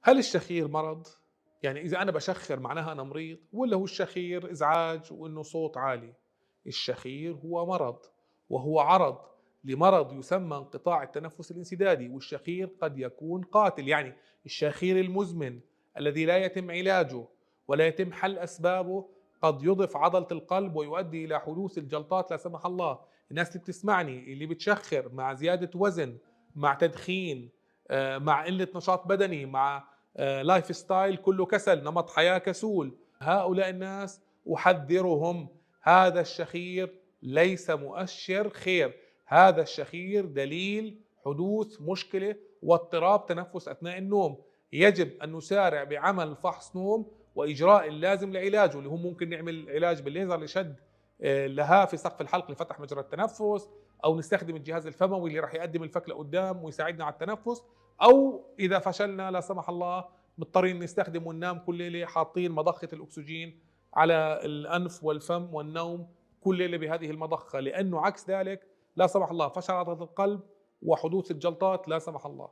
هل الشخير مرض؟ يعني إذا أنا بشخر معناها أنا مريض، ولا هو الشخير إزعاج وإنه صوت عالي؟ الشخير هو مرض، وهو عرض لمرض يسمى انقطاع التنفس الانسدادي، والشخير قد يكون قاتل. يعني الشخير المزمن الذي لا يتم علاجه ولا يتم حل أسبابه قد يضف عضلة القلب ويؤدي إلى حدوث الجلطات لا سمح الله. الناس اللي بتسمعني اللي بتشخر مع زيادة وزن، مع تدخين، مع قلة نشاط بدني، مع لايف ستايل كله كسل، نمط حياة كسول، هؤلاء الناس أحذرهم. هذا الشخير ليس مؤشر خير، هذا الشخير دليل حدوث مشكلة واضطراب تنفس أثناء النوم. يجب أن نسارع بعمل فحص نوم وإجراء اللازم لعلاجه، اللي هو ممكن نعمل علاج بالليزر لشد لهاه في سقف الحلق لفتح مجرى التنفس، أو نستخدم الجهاز الفموي اللي راح يقدم الفك لقدام ويساعدنا على التنفس، او اذا فشلنا لا سمح الله مضطرين نستخدم وننام كل ليله حاطين مضخه الاكسجين على الانف والفم والنوم كل ليله بهذه المضخه، لانه عكس ذلك لا سمح الله فشل عضله القلب وحدوث الجلطات لا سمح الله.